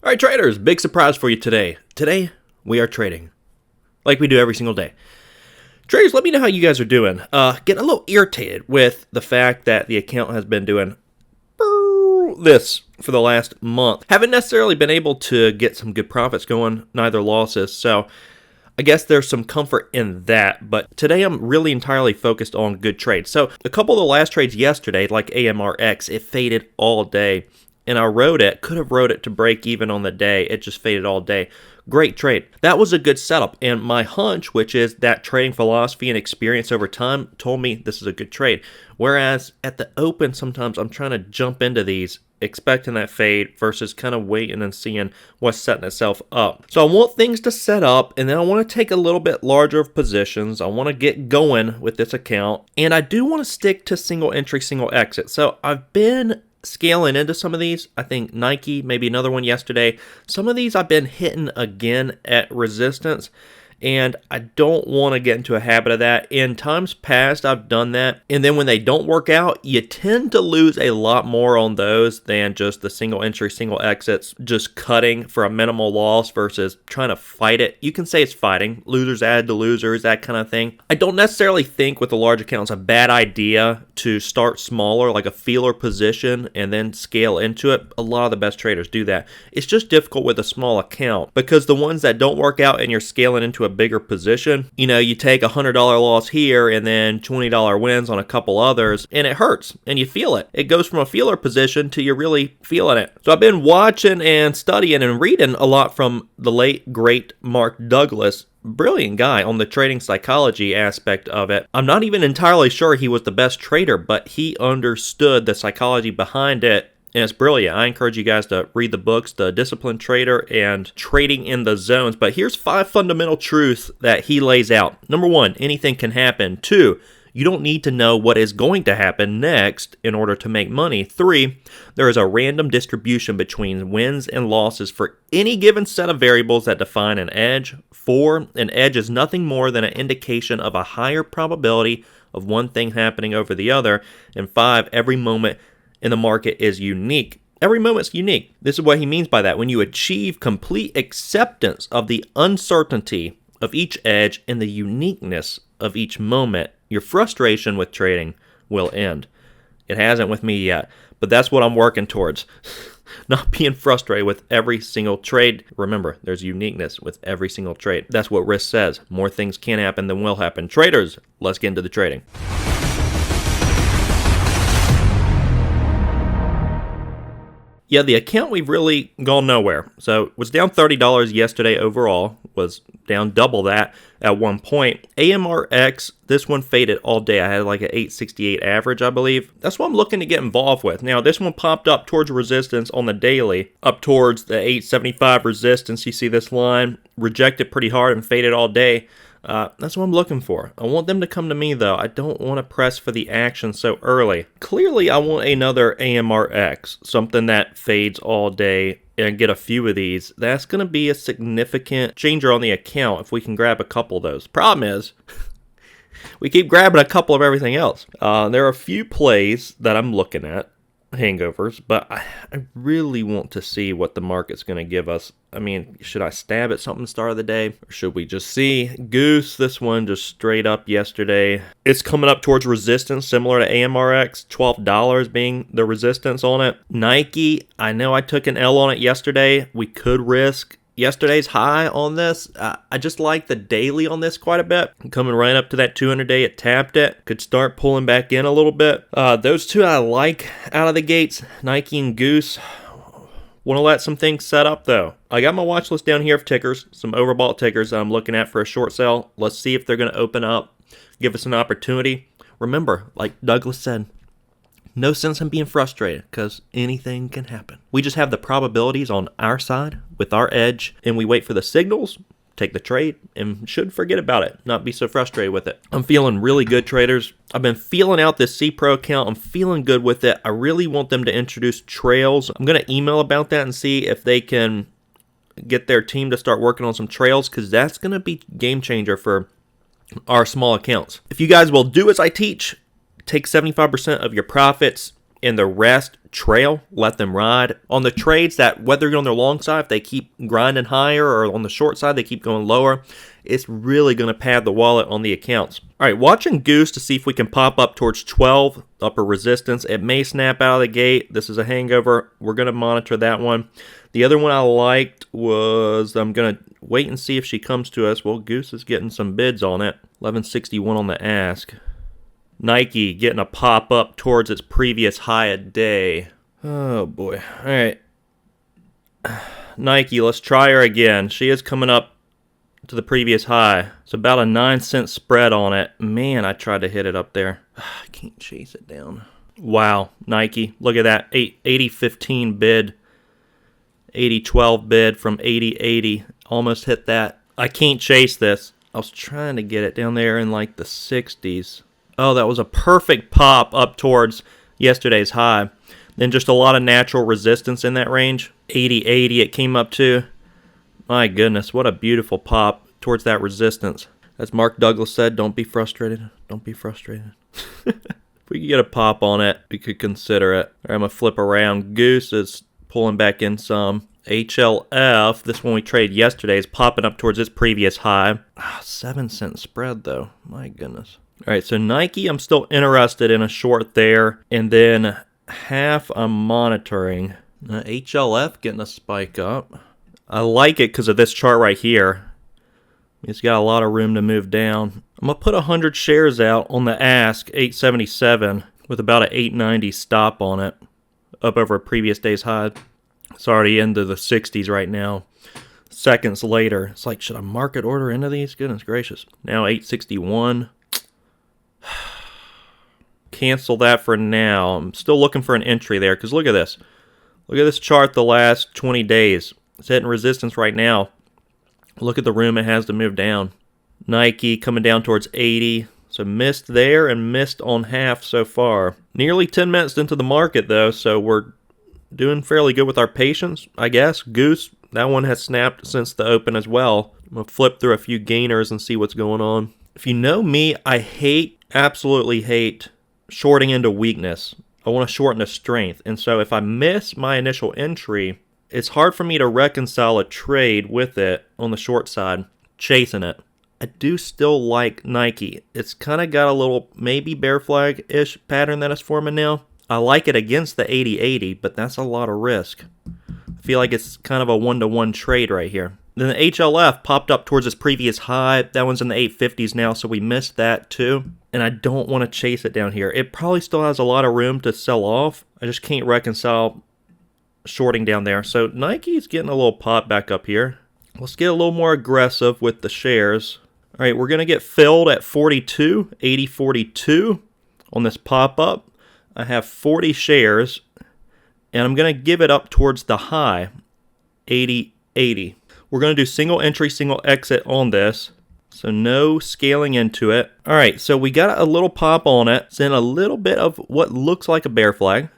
All right, traders, big surprise for you today. Today, we are trading like we do every single day. Traders, let me know how you guys are doing. Getting a little irritated with the fact that the account has been doing this for the last month. Haven't necessarily been able to get some good profits going, neither losses. So I guess there's some comfort in that, but today I'm really entirely focused on good trades. So a couple of the last trades yesterday, like AMRX, it faded all day. And I could have rode it to break even on the day. It just faded all day. Great trade. That was a good setup. And my hunch, which is that trading philosophy and experience over time, told me this is a good trade. Whereas at the open, sometimes I'm trying to jump into these, expecting that fade versus kind of waiting and seeing what's setting itself up. So I want things to set up, and then I want to take a little bit larger of positions. I want to get going with this account. And I do want to stick to single entry, single exit. So I've been scaling into some of these. I think Nike, maybe another one yesterday. Some of these I've been hitting again at resistance, and I don't want to get into a habit of that. In times past, I've done that, and then when they don't work out, you tend to lose a lot more on those than just the single entry, single exits, just cutting for a minimal loss versus trying to fight it. You can say it's fighting. Losers add to losers, that kind of thing. I don't necessarily think with a large account it's a bad idea to start smaller, like a feeler position, and then scale into it. A lot of the best traders do that. It's just difficult with a small account because the ones that don't work out and you're scaling into a bigger position, you take a $100 loss here and then $20 wins on a couple others, and it hurts and you feel it. It goes from a feeler position to you're really feeling it. So I've been watching and studying and reading a lot from the late great Mark Douglas. Brilliant guy on the trading psychology aspect of it. I'm not even entirely sure he was the best trader, but he understood the psychology behind it, and it's brilliant. I encourage you guys to read the books, The Disciplined Trader and Trading in the Zones. But here's 5 fundamental truths that he lays out. Number 1, anything can happen. 2, you don't need to know what is going to happen next in order to make money. 3, there is a random distribution between wins and losses for any given set of variables that define an edge. 4, an edge is nothing more than an indication of a higher probability of one thing happening over the other. And 5, every moment in the market is unique. Every moment's unique. This is what he means by that. When you achieve complete acceptance of the uncertainty of each edge and the uniqueness of each moment, your frustration with trading will end. It hasn't with me yet, but that's what I'm working towards. Not being frustrated with every single trade. Remember, there's uniqueness with every single trade. That's what risk says. More things can happen than will happen. Traders, let's get into the trading. Yeah, the account, we've really gone nowhere. So it was down $30 yesterday overall, was down double that at one point. AMRX, this one faded all day. I had like an 868 average, I believe. That's what I'm looking to get involved with. Now, this one popped up towards resistance on the daily, up towards the 875 resistance. You see this line, rejected pretty hard and faded all day. That's what I'm looking for. I want them to come to me, though. I don't want to press for the action so early. Clearly, I want another AMRX, something that fades all day, and get a few of these. That's going to be a significant changer on the account if we can grab a couple of those. Problem is, we keep grabbing a couple of everything else. There are a few plays that I'm looking at, hangovers, but I really want to see what the market's going to give us. I mean, should I stab at something start of the day, or should we just see Goose? This one just straight up yesterday. It's coming up towards resistance, similar to AMRX, $12 being the resistance on it. Nike, I know I took an L on it yesterday. We could risk yesterday's high on this. I just like the daily on this quite a bit. Coming right up to that 200-day, it tapped it. Could start pulling back in a little bit. Those two I like out of the gates, Nike and Goose. Want to let some things set up, though. I got my watch list down here of tickers, some overbought tickers that I'm looking at for a short sale. Let's see if they're going to open up, give us an opportunity. Remember, like Douglas said, no sense in being frustrated because anything can happen. We just have the probabilities on our side with our edge, and we wait for the signals, take the trade, and should forget about it, not be so frustrated with it. I'm feeling really good, traders. I've been feeling out this CPRO account. I'm feeling good with it. I really want them to introduce trails. I'm going to email about that and see if they can get their team to start working on some trails, because that's going to be game changer for our small accounts. If you guys will do as I teach, take 75% of your profits and the rest trail, let them ride. On the trades that, whether you're on their long side, if they keep grinding higher, or on the short side, they keep going lower, it's really going to pad the wallet on the accounts. All right, watching Goose to see if we can pop up towards 12, upper resistance. It may snap out of the gate. This is a hangover. We're going to monitor that one. The other one I liked was, I'm going to wait and see if she comes to us. Well, Goose is getting some bids on it. 1161 on the ask. Nike getting a pop up towards its previous high a day. Oh boy. All right. Nike, let's try her again. She is coming up to the previous high. It's about a 9-cent spread on it. Man, I tried to hit it up there. I can't chase it down. Wow, Nike. Look at that. 80.15 bid. 80.12 bid from 80.80. Almost hit that. I can't chase this. I was trying to get it down there in like the 60s. Oh, that was a perfect pop up towards yesterday's high. Then just a lot of natural resistance in that range. 80.80 it came up to. My goodness, what a beautiful pop towards that resistance. As Mark Douglas said, don't be frustrated. Don't be frustrated. If we could get a pop on it, we could consider it. All right, I'm going to flip around. Goose is pulling back in some. HLF, this one we traded yesterday, is popping up towards its previous high. 7-cent spread, though. My goodness. All right, so Nike, I'm still interested in a short there. And then half I'm monitoring. HLF getting a spike up. I like it because of this chart right here. It's got a lot of room to move down. I'm going to put 100 shares out on the ask, 877, with about an 890 stop on it, up over a previous day's high. It's already into the 60s right now. Seconds later, it's like, should I market order into these? Goodness gracious. Now 861. Cancel that for now. I'm still looking for an entry there, because look at this. Look at this chart the last 20 days. It's hitting resistance right now. Look at the room it has to move down. Nike coming down towards 80. So missed there and missed on half so far. Nearly 10 minutes into the market, though, so we're doing fairly good with our patience, I guess. Goose, that one has snapped since the open as well. I'm going to flip through a few gainers and see what's going on. If you know me, I absolutely hate shorting into weakness. I want to shorten to strength. And so if I miss my initial entry, it's hard for me to reconcile a trade with it on the short side, chasing it. I do still like Nike. It's kind of got a little maybe bear flag-ish pattern that is forming now. I like it against the 80-80, but that's a lot of risk. I feel like it's kind of a one-to-one trade right here. Then the HLF popped up towards its previous high. That one's in the 850s now, so we missed that too. And I don't want to chase it down here. It probably still has a lot of room to sell off. I just can't reconcile shorting down there. So Nike's getting a little pop back up here. Let's get a little more aggressive with the shares. All right, we're going to get filled at 42, 80.42 on this pop-up. I have 40 shares, and I'm going to give it up towards the high, 80.80. We're going to do single entry, single exit on this, so no scaling into it. All right, so we got a little pop on it. It's in a little bit of what looks like a bear flag.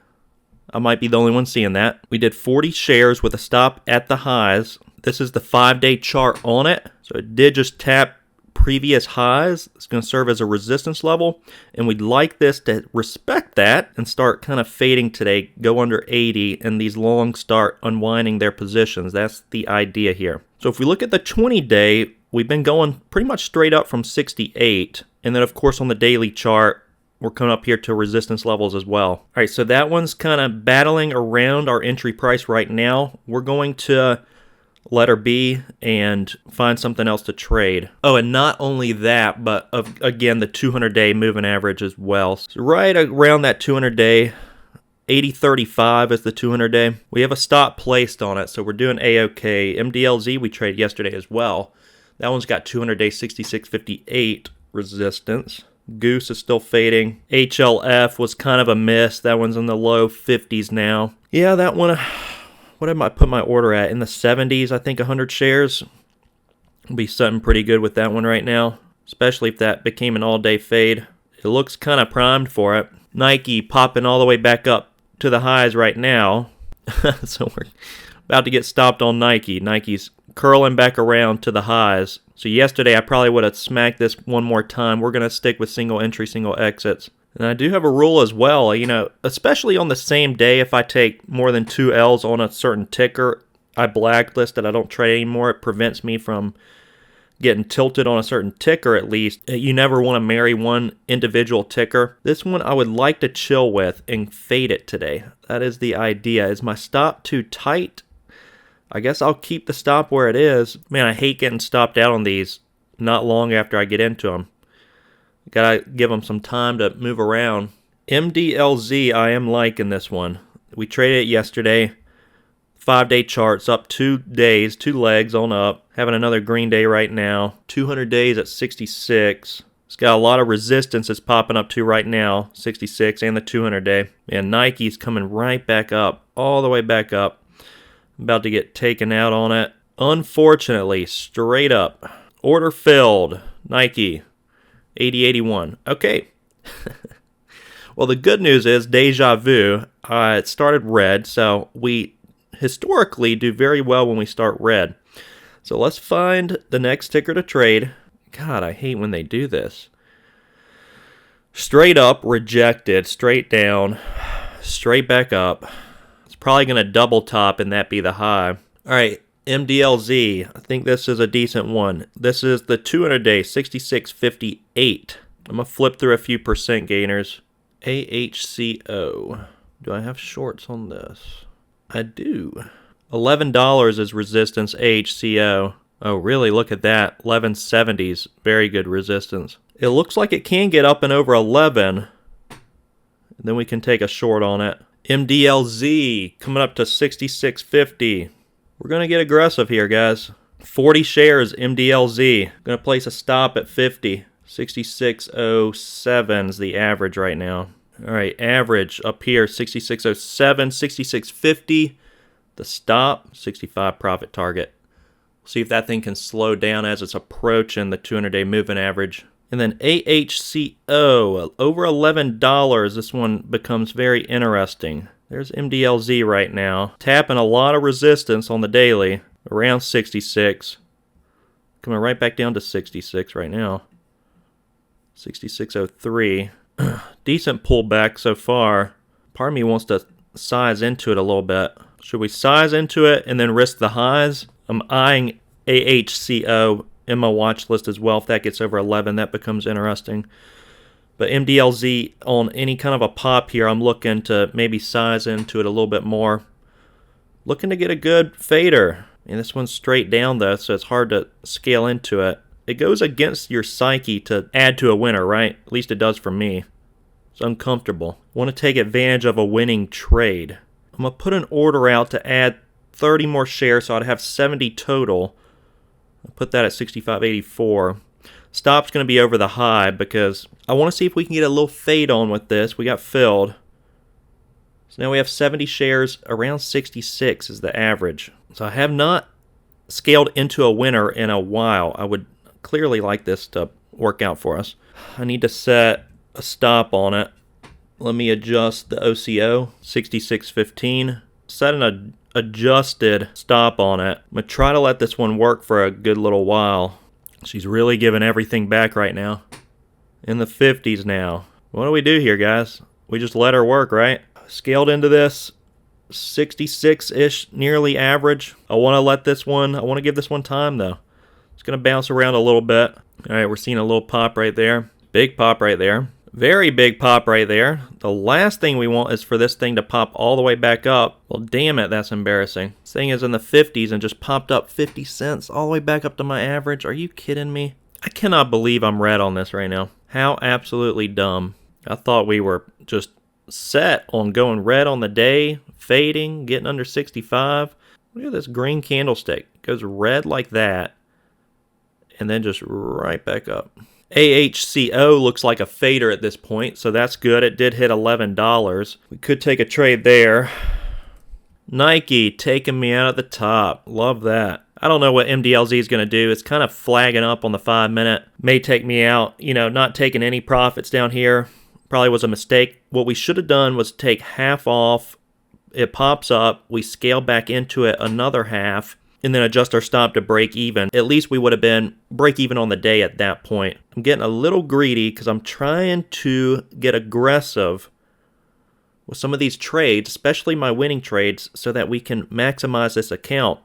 I might be the only one seeing that. We did 40 shares with a stop at the highs. This is the 5-day chart on it, so it did just tap previous highs. It's going to serve as a resistance level, and we'd like this to respect that and start kind of fading today, go under 80, and these longs start unwinding their positions. That's the idea here. So if we look at the 20-day, we've been going pretty much straight up from 68, and then of course on the daily chart, we're coming up here to resistance levels as well. All right, so that one's kind of battling around our entry price right now. We're going to let her be and find something else to trade. Oh, and not only that, but again, the 200-day moving average as well. So right around that 200-day, 80.35 is the 200-day. We have a stop placed on it, so we're doing A-OK. MDLZ we traded yesterday as well. That one's got 200-day 66.58 resistance. Goose is still fading. HLF was kind of a miss. That one's in the low 50s now. Yeah, that one... What am I put my order at? In the 70s, I think 100 shares. Will be something pretty good with that one right now, especially if that became an all-day fade. It looks kind of primed for it. Nike popping all the way back up to the highs right now. So we're about to get stopped on Nike. Nike's curling back around to the highs. So yesterday I probably would have smacked this one more time. We're going to stick with single entry, single exits. And I do have a rule as well, especially on the same day, if I take more than 2 L's on a certain ticker, I blacklist it. I don't trade anymore. It prevents me from getting tilted on a certain ticker at least. You never want to marry one individual ticker. This one I would like to chill with and fade it today. That is the idea. Is my stop too tight? I guess I'll keep the stop where it is. Man, I hate getting stopped out on these not long after I get into them. Gotta give them some time to move around. MDLZ, I am liking this one. We traded it yesterday. 5-day charts up 2 days, 2 legs on up. Having another green day right now. 200 days at 66. It's got a lot of resistance it's popping up to right now. 66 and the 200 day. And Nike's coming right back up. All the way back up. I'm about to get taken out on it. Unfortunately, straight up. Order filled. Nike. 80.81. Okay. Well, the good news is deja vu. It started red, so we historically do very well when we start red. So let's find the next ticker to trade. God, I hate when they do this. Straight up, rejected. Straight down, straight back up. It's probably going to double top and that be the high. All right. MDLZ, I think this is a decent one. This is the 200-day, 66.58. I'm going to flip through a few percent gainers. AHCO. Do I have shorts on this? I do. $11 is resistance, AHCO. Oh, really? Look at that. 1170s. Very good resistance. It looks like it can get up and over 11. Then we can take a short on it. MDLZ coming up to 66.50. We're going to get aggressive here, guys. 40 shares, MDLZ. Going to place a stop at 50. 66.07 is the average right now. All right, average up here, 66.07, 66.50. The stop, 65 profit target. See if that thing can slow down as it's approaching the 200-day moving average. And then AHCO, over $11. This one becomes very interesting. There's MDLZ right now. Tapping a lot of resistance on the daily. Around 66. Coming right back down to 66 right now. 66.03. Decent pullback so far. Part of me wants to size into it a little bit. Should we size into it and then risk the highs? I'm eyeing AHCO in my watch list as well. If that gets over 11, that becomes interesting. But MDLZ on any kind of a pop here, I'm looking to maybe size into it a little bit more. Looking to get a good fader. And this one's straight down though, so it's hard to scale into it. It goes against your psyche to add to a winner, right? At least it does for me. It's uncomfortable. Want to take advantage of a winning trade. I'm going to put an order out to add 30 more shares, so I'd have 70 total. I'll put that at 65.84. Stop's going to be over the high because I want to see if we can get a little fade on with this. We got filled. So now we have 70 shares. Around 66 is the average. So I have not scaled into a winner in a while. I would clearly like this to work out for us. I need to set a stop on it. Let me adjust the OCO, 66.15. Set an adjusted stop on it. I'm going to try to let this one work for a good little while. She's really giving everything back right now. In the 50s now. What do we do here, guys? We just let her work, right? Scaled into this 66-ish, nearly average. I want to give this one time, though. It's going to bounce around a little bit. All right, we're seeing a little pop right there. Big pop right there. Very big pop right there. The last thing we want is for this thing to pop all the way back up. Well, damn it, that's embarrassing. This thing is in the 50s and just popped up 50 cents all the way back up to my average. Are you kidding me? I cannot believe I'm red on this right now. How absolutely dumb. I thought we were just set on going red on the day, fading, getting under 65. Look at this green candlestick. It goes red like that, and then just right back up. AHCO looks like a fader at this point, so that's good. It did hit $11. We could take a trade there. Nike taking me out at the top. Love that. I don't know what MDLZ is going to do. It's kind of flagging up on the 5-minute. May take me out. Not taking any profits down here. Probably was a mistake. What we should have done was take half off. It pops up. We scale back into it another half. and then adjust our stop to break even. At least we would have been break even on the day at that point. I'm getting a little greedy because I'm trying to get aggressive with some of these trades, especially my winning trades, so that we can maximize this account.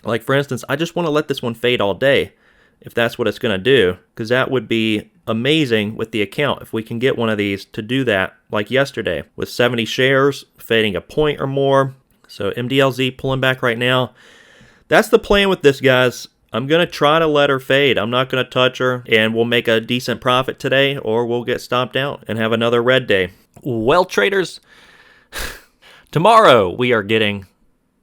Like for instance, I just want to let this one fade all day, if that's what it's going to do, because that would be amazing with the account if we can get one of these to do that like yesterday with 70 shares fading a point or more. So MDLZ pulling back right now. That's the plan with this, guys. I'm going to try to let her fade. I'm not going to touch her, and we'll make a decent profit today, or we'll get stopped out and have another red day. Well, traders, tomorrow we are getting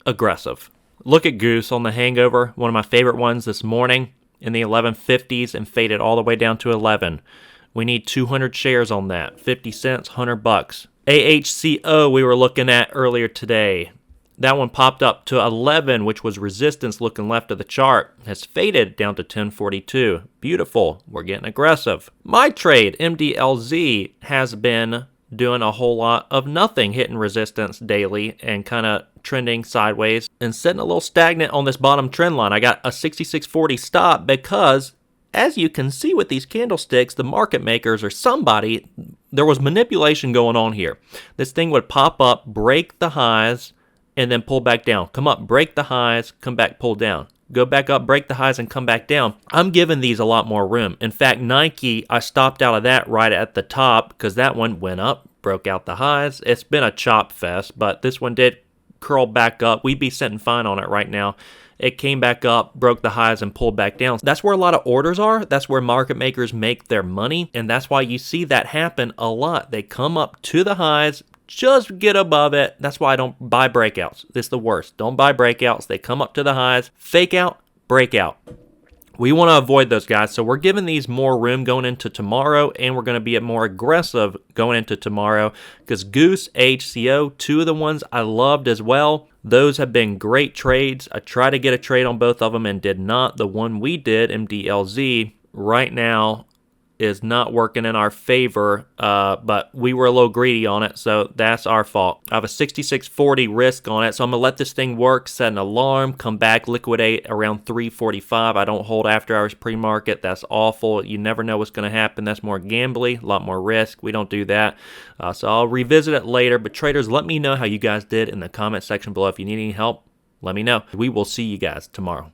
aggressive. Look at Goose on the hangover, one of my favorite ones this morning, in the 1150s and faded all the way down to 11. We need 200 shares on that, 50 cents, $100. AHCO we were looking at earlier today. That one popped up to 11, which was resistance looking left of the chart. Has faded down to 1042. Beautiful. We're getting aggressive. My trade, MDLZ, has been doing a whole lot of nothing, hitting resistance daily and kind of trending sideways and sitting a little stagnant on this bottom trend line. I got a 66.40 stop because, as you can see with these candlesticks, the market makers or somebody, there was manipulation going on here. This thing would pop up, break the highs, and then pull back down. Come up, break the highs, come back, pull down. Go back up, break the highs, and come back down. I'm giving these a lot more room. In fact, Nike, I stopped out of that right at the top because that one went up, broke out the highs. It's been a chop fest, but this one did curl back up. We'd be sitting fine on it right now. It came back up, broke the highs, and pulled back down. That's where a lot of orders are. That's where market makers make their money, and that's why you see that happen a lot. They come up to the highs, just get above it. That's why I don't buy breakouts. It's the worst. Don't buy breakouts. They come up to the highs, fake out, breakout. We want to avoid those guys, so we're giving these more room going into tomorrow, and we're going to be more aggressive going into tomorrow because Goose, HCO, two of the ones I loved as well. Those have been great trades. I tried to get a trade on both of them and did not. The one we did, MDLZ, right now is not working in our favor, but we were a little greedy on it, so that's our fault. I have a 66.40 risk on it, so I'm going to let this thing work, set an alarm, come back, liquidate around 3:45. I don't hold after hours pre-market. That's awful. You never know what's going to happen. That's more gambly, a lot more risk. We don't do that. So I'll revisit it later, but traders, let me know how you guys did in the comment section below. If you need any help, let me know. We will see you guys tomorrow.